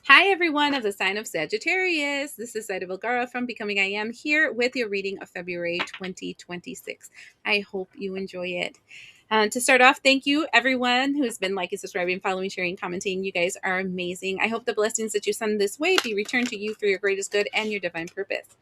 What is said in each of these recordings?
Hi, everyone of the sign of Sagittarius. This is Zaida Velgara from Becoming I Am here with your reading of February 2026. I hope you enjoy it. To start off, thank you, everyone who's been liking, subscribing, following, sharing, commenting. You guys are amazing. I hope the blessings that you send this way be returned to you for your greatest good and your divine purpose.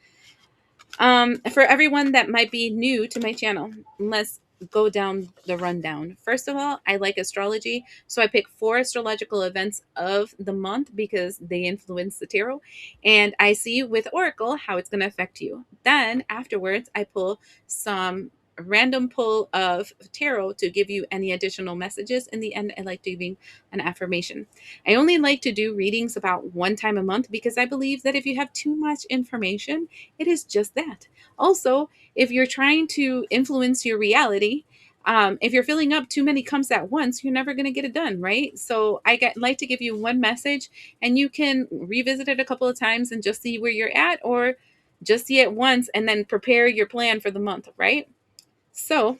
For everyone that might be new to my channel, let's go down the rundown. First of all, I like astrology, so I pick 4 astrological events of the month because they influence the tarot, and I see with Oracle how it's going to affect you. Then afterwards, I pull some random pull of tarot to give you any additional messages. In the end, I like giving an affirmation. I only like to do readings about 1 time a month because I believe that if you have too much information, it is just that. Also, if you're trying to influence your reality, if you're filling up too many cups at once, you're never going to get it done, right? So like to give you one message, and you can revisit it a couple of times and just see where you're at, or just see it once and then prepare your plan for the month, right? So,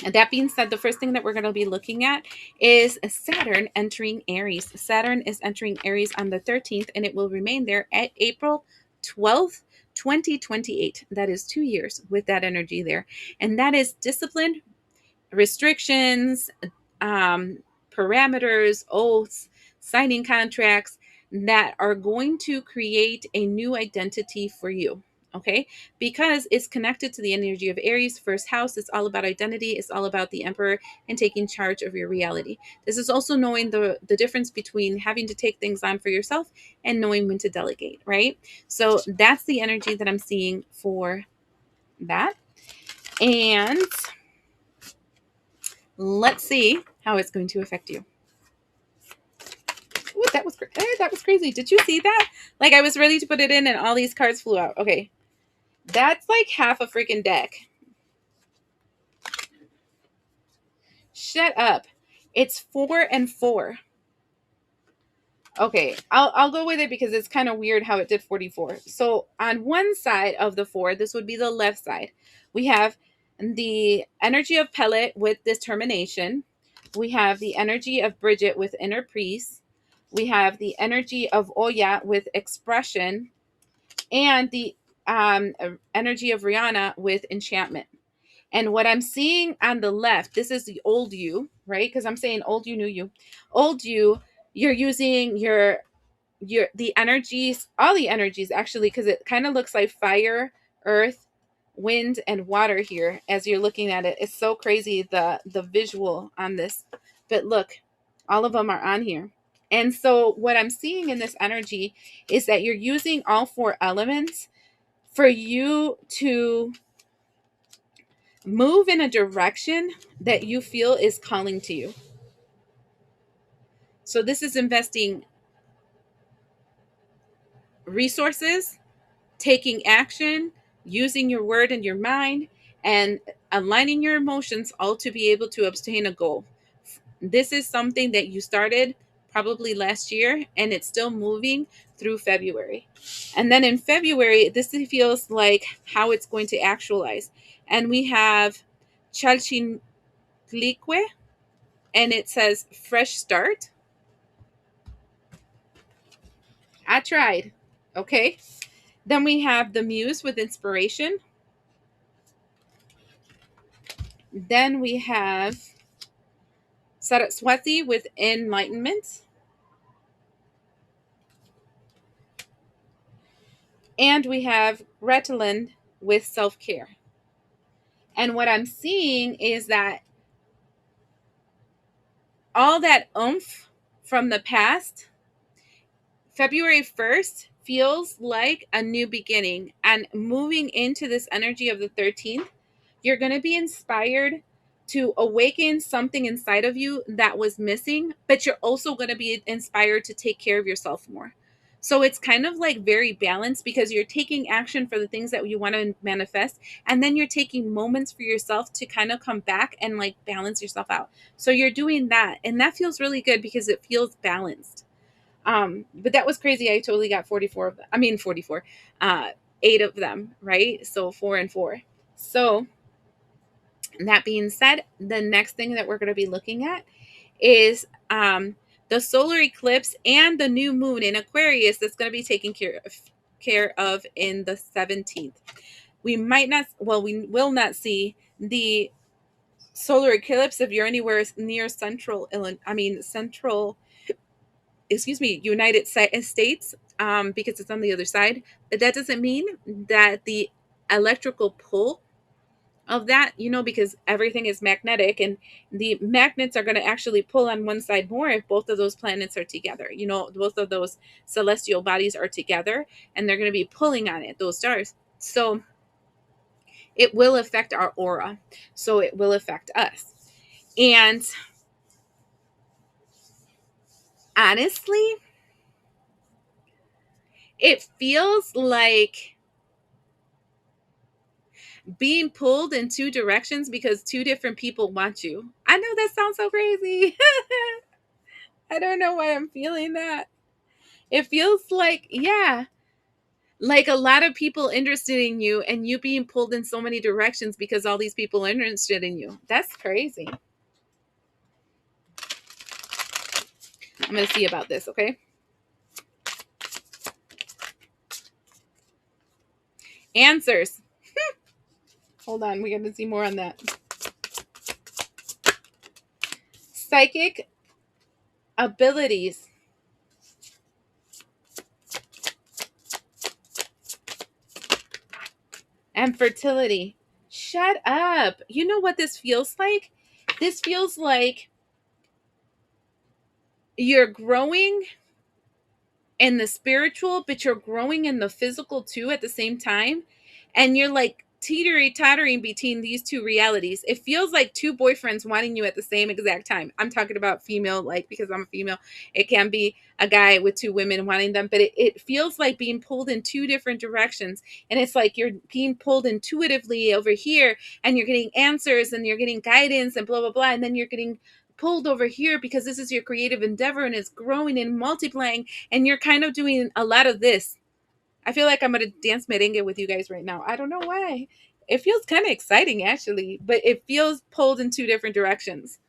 and that being said, the first thing that we're going to be looking at is Saturn entering Aries. Saturn is entering Aries on the 13th, and it will remain there at April 12th, 2028. That is 2 years with that energy there. And that is discipline, restrictions, parameters, oaths, signing contracts that are going to create a new identity for you. Okay, because it's connected to the energy of Aries, first house. It's all about identity. It's all about the emperor and taking charge of your reality. This is also knowing the difference between having to take things on for yourself and knowing when to delegate, right? So that's the energy that I'm seeing for that. And let's see how it's going to affect you. Ooh, that was crazy. Did you see that? Like, I was ready to put it in and all these cards flew out. Okay. That's like half a freaking deck. Shut up. It's 4 and 4. Okay, I'll go with it because it's kind of weird how it did 44. So on one side of the 4, this would be the left side. We have the energy of Pellet with determination. We have the energy of Bridget with inner peace. We have the energy of Oya with expression, and the energy of Rihanna with enchantment. And what I'm seeing on the left, this is the old you, right? Because I'm saying old you, new you. Old you, you're using the energies, all the energies actually, because it kind of looks like fire, earth, wind, and water here as you're looking at it. It's so crazy the visual on this. But look, all of them are on here. And so what I'm seeing in this energy is that you're using all 4 elements for you to move in a direction that you feel is calling to you. So this is investing resources, taking action, using your word and your mind, and aligning your emotions, all to be able to obtain a goal. This is something that you started probably last year, and it's still moving through February. And then in February, this feels like how it's going to actualize. And we have Chalchinlique, and it says fresh start. I tried. Okay. Then we have the Muse with inspiration. Then we have Saraswati with enlightenment. And we have Retalin with self care. And what I'm seeing is that all that oomph from the past, February 1st feels like a new beginning. And moving into this energy of the 13th, you're going to be inspired to awaken something inside of you that was missing, but you're also going to be inspired to take care of yourself more. So it's kind of like very balanced because you're taking action for the things that you want to manifest, and then you're taking moments for yourself to kind of come back and like balance yourself out. So you're doing that, and that feels really good because it feels balanced. But that was crazy. I totally got 44 of them. I mean 44. 8 of them, right? So 4 and 4. So that being said, the next thing that we're going to be looking at is the solar eclipse and the new moon in Aquarius that's going to be taken care of in the 17th. We might not, well, we will not see the solar eclipse if you're anywhere near central, United States, because it's on the other side. But that doesn't mean that the electrical pull of that, because everything is magnetic, and the magnets are going to actually pull on one side more if both of those planets are together. Both of those celestial bodies are together, and they're going to be pulling on it, those stars. So it will affect our aura. So it will affect us. And honestly, it feels like being pulled in two directions because two different people want you. I know that sounds so crazy. I don't know why I'm feeling that. It feels like, yeah, like a lot of people interested in you and you being pulled in so many directions because all these people are interested in you. That's crazy. I'm going to see about this, okay? Answers. Hold on, we got to see more on that. Psychic abilities. And fertility. Shut up. You know what this feels like? This feels like you're growing in the spiritual, but you're growing in the physical too at the same time. And you're like tottering between these two realities. It feels like two boyfriends wanting you at the same exact time. I'm talking about female, like, because I'm a female. It can be a guy with two women wanting them, but it feels like being pulled in two different directions. And it's like you're being pulled intuitively over here, and you're getting answers and you're getting guidance and blah, blah, blah. And then you're getting pulled over here because this is your creative endeavor and it's growing and multiplying, and you're kind of doing a lot of this. I feel like I'm going to dance merengue with you guys right now. I don't know why. It feels kind of exciting, actually, but it feels pulled in two different directions.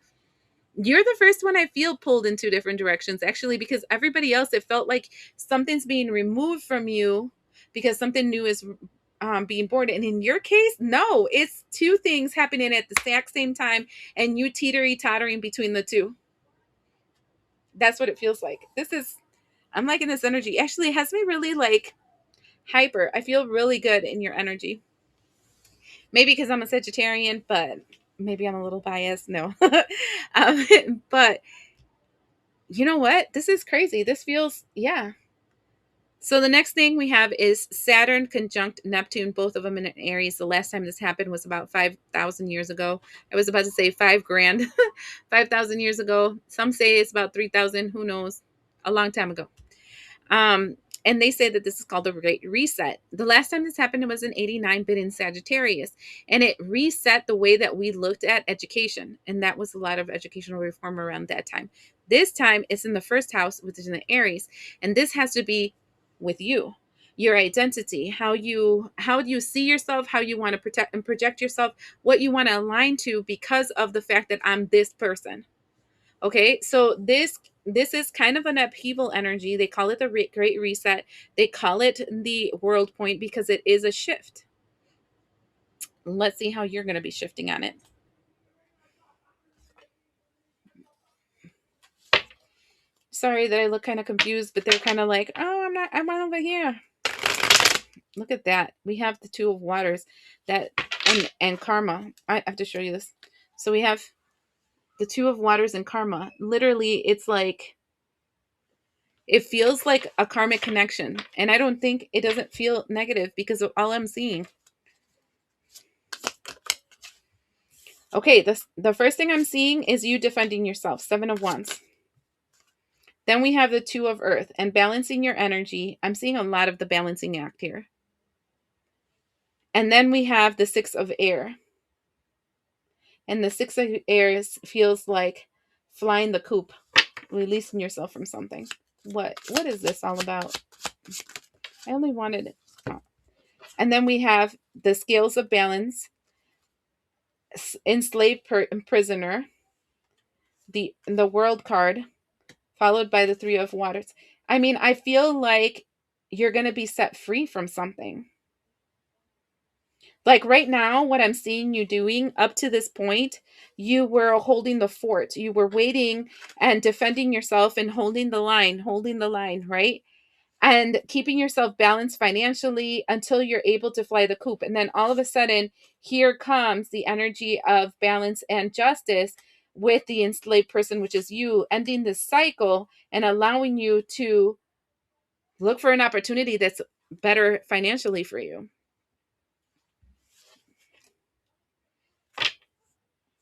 You're the first one I feel pulled in two different directions, actually, because everybody else, it felt like something's being removed from you because something new is being born. And in your case, no, it's two things happening at the exact same time, and you tottering between the two. That's what it feels like. I'm liking this energy. Actually, it has me really like hyper. I feel really good in your energy. Maybe because I'm a Sagittarian, but maybe I'm a little biased. No. But you know what? This is crazy. This feels, yeah. So the next thing we have is Saturn conjunct Neptune, both of them in Aries. The last time this happened was about 5,000 years ago. I was about to say 5 grand, 5,000 years ago. Some say it's about 3,000. Who knows? A long time ago. Um, and they say that this is called the Great Reset. The last time this happened, it was in 89, but in Sagittarius. And it reset the way that we looked at education. And that was a lot of educational reform around that time. This time, it's in the first house, which is in the Aries. And this has to be with you, your identity, how you see yourself, how you want to protect and project yourself, what you want to align to because of the fact that I'm this person. Okay, so this is kind of an upheaval energy. They call it the Great Reset. They call it the World Point because it is a shift. Let's see how you're going to be shifting on it. Sorry that I look kind of confused, but they're kind of like, oh, I'm over here. Look at that. We have the Two of Waters, that and karma. I have to show you this. So we have the Two of Waters and karma. Literally, it's like, it feels like a karmic connection. And I don't think, it doesn't feel negative because of all I'm seeing. Okay, the first thing I'm seeing is you defending yourself, 7 of Wands. Then we have the 2 of Earth and balancing your energy. I'm seeing a lot of the balancing act here. And then we have the 6 of Air. And the 6 of Air feels like flying the coop, releasing yourself from something. What is this all about? I only wanted it. Oh. And then we have the Scales of Balance, enslaved prisoner, the World card, followed by the Three of Waters. I mean, I feel like you're going to be set free from something. Like right now, what I'm seeing you doing up to this point, you were holding the fort. You were waiting and defending yourself and holding the line, right? And keeping yourself balanced financially until you're able to fly the coop. And then all of a sudden, here comes the energy of balance and justice with the enslaved person, which is you, ending this cycle and allowing you to look for an opportunity that's better financially for you.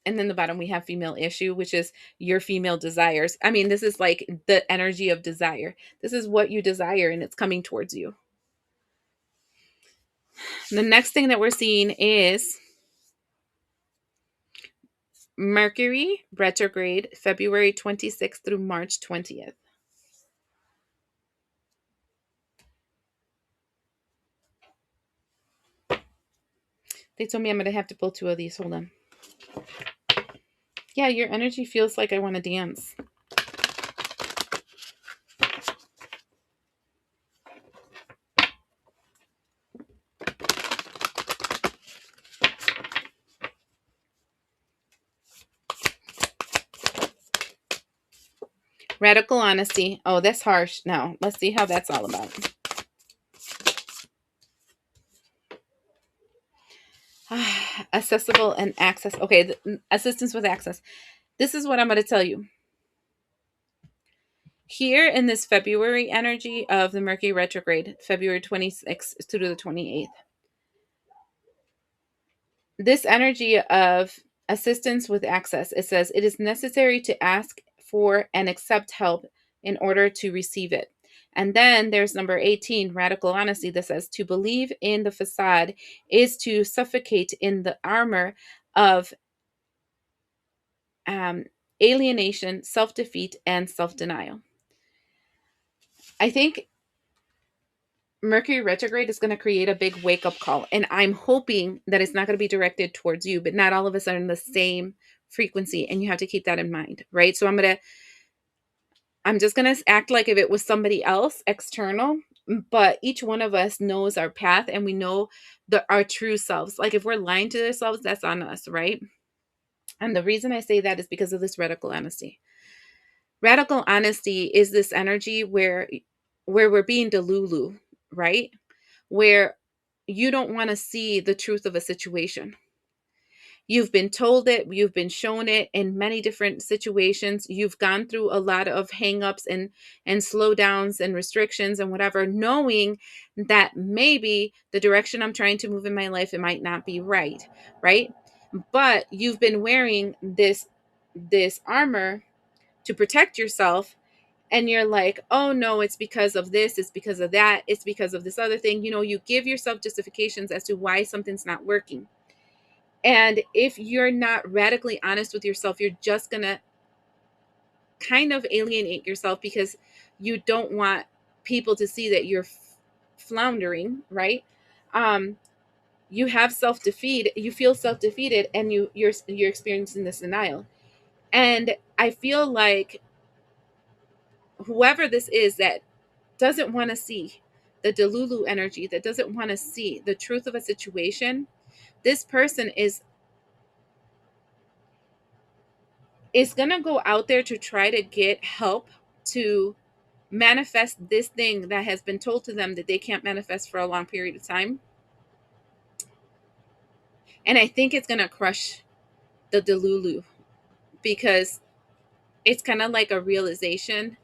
And then the bottom, we have female issue, which is your female desires. I mean, this is like the energy of desire. This is what you desire, and it's coming towards you. The next thing that we're seeing is Mercury retrograde, February 26th through March 20th. They told me I'm going to have to pull two of these. Hold on. Yeah, your energy feels like I want to dance. Radical honesty. Oh, that's harsh. Now, let's see how that's all about. Accessible and access. Okay, assistance with access. This is what I'm going to tell you. Here in this February energy of the Mercury retrograde, February 26th to the 28th, this energy of assistance with access, it says it is necessary to ask for and accept help in order to receive it. And then there's number 18, radical honesty, that says to believe in the facade is to suffocate in the armor of alienation, self-defeat, and self-denial. I think Mercury retrograde is going to create a big wake-up call, and I'm hoping that it's not going to be directed towards you, but not all of us are in the same frequency, and you have to keep that in mind, right? So I'm just going to act like if it was somebody else external, but each one of us knows our path, and we know our true selves. Like if we're lying to ourselves, that's on us, right? And the reason I say that is because of this radical honesty. Radical honesty is this energy where we're being delulu, right? Where you don't want to see the truth of a situation. You've been told it, you've been shown it in many different situations. You've gone through a lot of hangups and slowdowns and restrictions and whatever, knowing that maybe the direction I'm trying to move in my life, it might not be right, right? But you've been wearing this armor to protect yourself, and you're like, oh no, it's because of this, it's because of that, it's because of this other thing. You give yourself justifications as to why something's not working. And if you're not radically honest with yourself, you're just gonna kind of alienate yourself because you don't want people to see that you're floundering, right? um you have self-defeat, you feel self-defeated, and you're experiencing this denial. And I feel like whoever this is that doesn't want to see the Delulu energy, that doesn't want to see the truth of a situation, this person is going to go out there to try to get help to manifest this thing that has been told to them that they can't manifest for a long period of time. And I think it's going to crush the Delulu, because it's kind of like a realization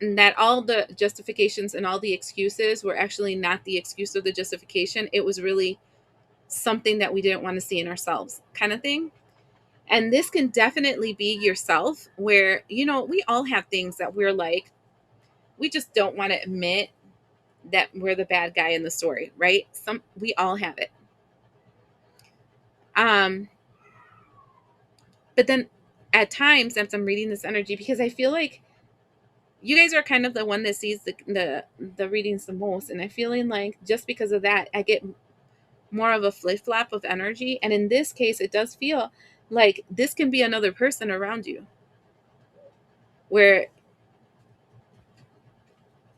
that all the justifications and all the excuses were actually not the excuse or the justification. It was really something that we didn't want to see in ourselves, kind of thing. And this can definitely be yourself, where, we all have things that we're like, we just don't want to admit that we're the bad guy in the story, right? We all have it. Um, but then at times, as I'm reading this energy, because I feel like you guys are kind of the one that sees the readings the most, and I feeling like just because of that, I get more of a flip flop of energy. And in this case, it does feel like this can be another person around you. where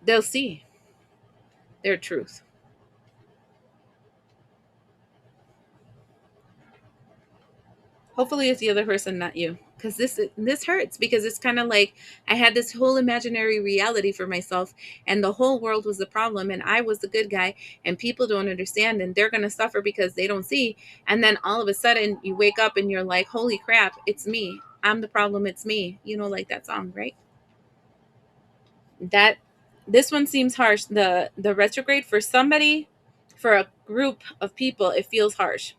they'll see their truth. Hopefully it's the other person, not you, because this hurts, because it's kind of like I had this whole imaginary reality for myself, and the whole world was the problem, and I was the good guy, and people don't understand, and they're going to suffer because they don't see. And then all of a sudden you wake up and you're like, holy crap, it's me, I'm the problem, it's me, like that song, right? That This one seems harsh. The retrograde, for somebody, for a group of people, it feels harsh.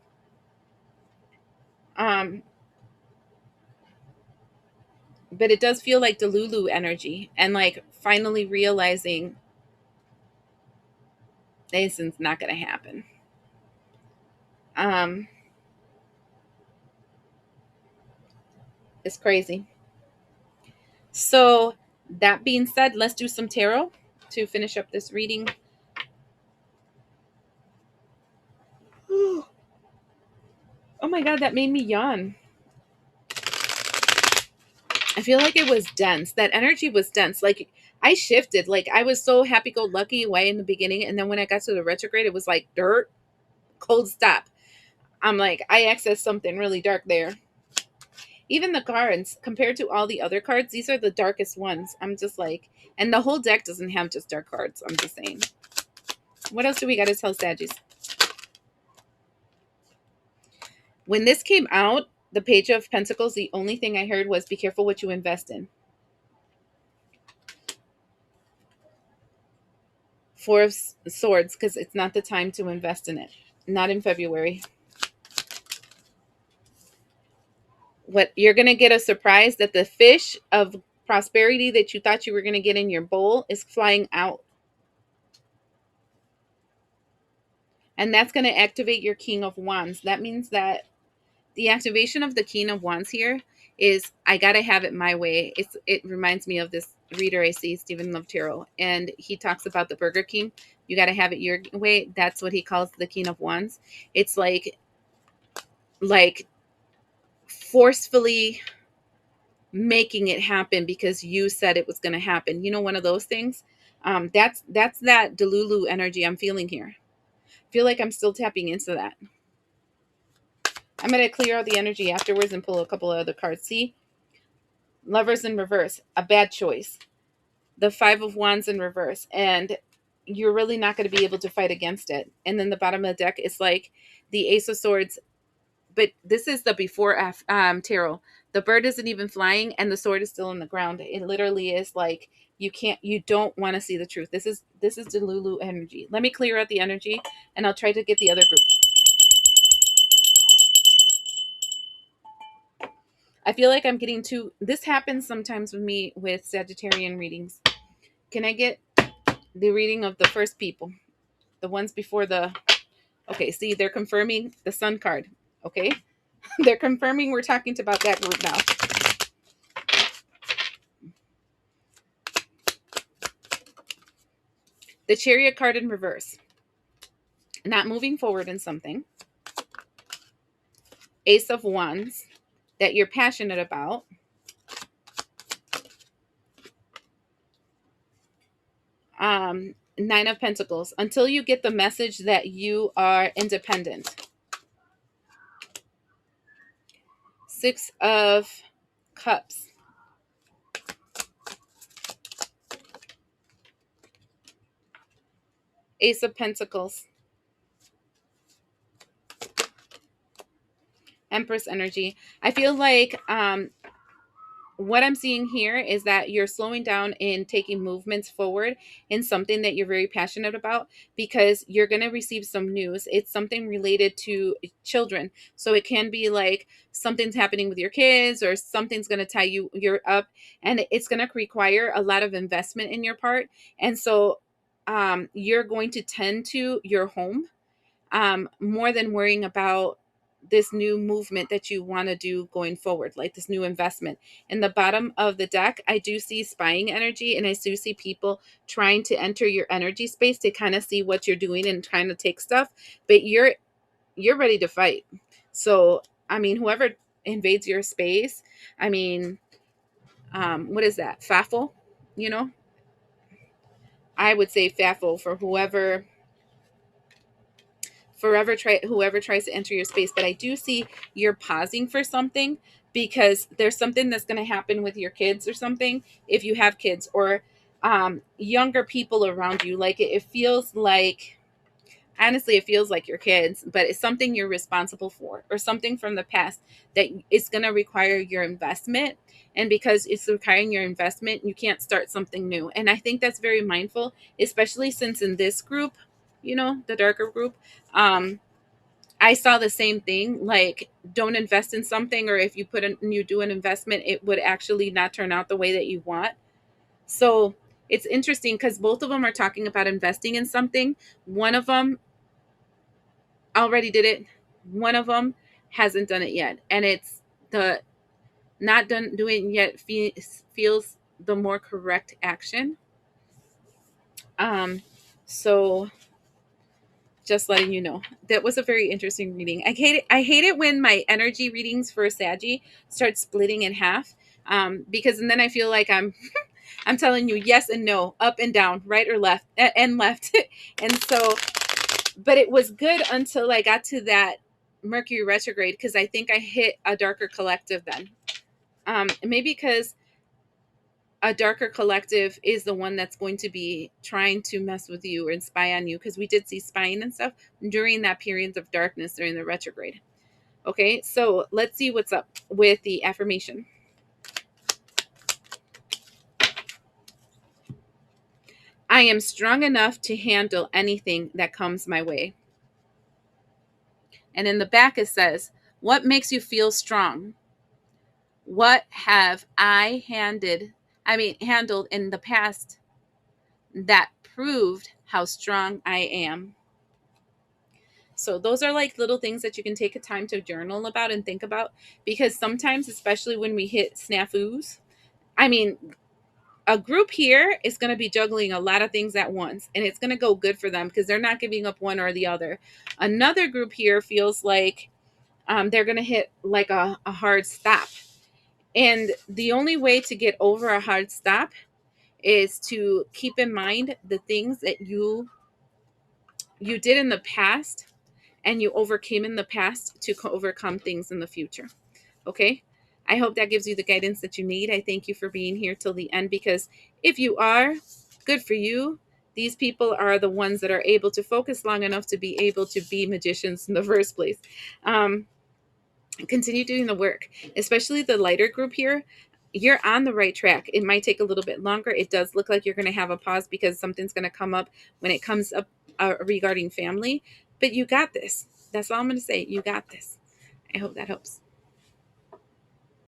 um but it does feel like Delulu energy, and like finally realizing this is not going to happen. um it's crazy. So that being said, let's do some tarot to finish up this reading. Oh my god, that made me yawn. I feel like it was dense. That energy was dense. Like, I shifted. Like, I was so happy go lucky way in the beginning, and then when I got to the retrograde, it was like dirt, cold stop. I'm like, I accessed something really dark there. Even the cards, compared to all the other cards, these are the darkest ones. I'm just like, and the whole deck doesn't have just dark cards. I'm just saying. What else do we got to tell Saggies? When this came out, the Page of Pentacles, the only thing I heard was be careful what you invest in. Four of Swords, because it's not the time to invest in it. Not in February. What you're going to get a surprise that the fish of prosperity that you thought you were going to get in your bowl is flying out. And that's going to activate your King of Wands. That means that the activation of the King of Wands here is, I got to have it my way. It reminds me of this reader I see, Stephen Love Tarot, and he talks about the Burger King. You got to have it your way. That's what he calls the King of Wands. It's like forcefully making it happen because you said it was going to happen. One of those things. That's that Delulu energy I'm feeling here. I feel like I'm still tapping into that. I'm going to clear out the energy afterwards and pull a couple of other cards. See? Lovers in reverse, a bad choice. The Five of Wands in reverse, and you're really not going to be able to fight against it. And then the bottom of the deck is like the Ace of Swords, but this is the before tarot. The bird isn't even flying, and the sword is still in the ground. It literally is like you don't want to see the truth. This is Delulu energy. Let me clear out the energy, and I'll try to get the other group. I feel like I'm getting too. This happens sometimes with me with Sagittarian readings. Can I get the reading of the first people? The ones before the. Okay, see, they're confirming the Sun card. Okay, they're confirming we're talking about that group now. The Chariot card in reverse. Not moving forward in something. Ace of Wands that you're passionate about. Nine of Pentacles. Until you get the message that you are independent. Six of Cups. Ace of Pentacles. Empress energy. I feel like what I'm seeing here is that you're slowing down and taking movements forward in something that you're very passionate about, because you're going to receive some news. It's something related to children. So it can be like something's happening with your kids, or something's going to tie you're up, and it's going to require a lot of investment in your part. And so you're going to tend to your home more than worrying about this new movement that you want to do going forward, like this new investment. In the bottom of the deck, I do see spying energy, and I do see people trying to enter your energy space to kind of see what you're doing and trying to take stuff, but you're ready to fight. So, I mean, whoever invades your space, I mean, what is that? Faffle, you know? I would say faffle for whoever tries to enter your space. But I do see you're pausing for something because there's something that's going to happen with your kids or something, if you have kids, or younger people around you. Like it feels like, honestly, it feels like your kids, but it's something you're responsible for or something from the past that is going to require your investment. And because it's requiring your investment, you can't start something new. And I think that's very mindful, especially since in this group, the darker group, I saw the same thing. Like, don't invest in something, or if you do an investment, it would actually not turn out the way that you want. So it's interesting because both of them are talking about investing in something. One of them already did it. One of them hasn't done it yet, and it's the not done doing it yet feels the more correct action. So just letting you know, that was a very interesting reading. I hate it when my energy readings for Saggy start splitting in half, because and then I feel like I'm telling you yes and no, up and down, right or left, and left. And so, but it was good until I got to that Mercury retrograde, because I think I hit a darker collective then. Maybe because a darker collective is the one that's going to be trying to mess with you or spy on you, because we did see spying and stuff during that period of darkness during the retrograde. Okay, so let's see what's up with the affirmation. I am strong enough to handle anything that comes my way. And in the back it says, what makes you feel strong? What have handled in the past that proved how strong I am? So those are like little things that you can take a time to journal about and think about, because sometimes, especially when we hit snafus, I mean, a group here is going to be juggling a lot of things at once, and it's going to go good for them because they're not giving up one or the other. Another group here feels like they're going to hit like a hard stop. And the only way to get over a hard stop is to keep in mind the things that you did in the past and you overcame in the past to overcome things in the future. Okay? I hope that gives you the guidance that you need. I thank you for being here till the end, because if you are, good for you. These people are the ones that are able to focus long enough to be able to be magicians in the first place. Continue doing the work, especially the lighter group here. You're on the right track. It might take a little bit longer. It does look like you're going to have a pause because something's going to come up when it comes up regarding family, but you got this. That's all I'm going to say. You got this. I hope that helps.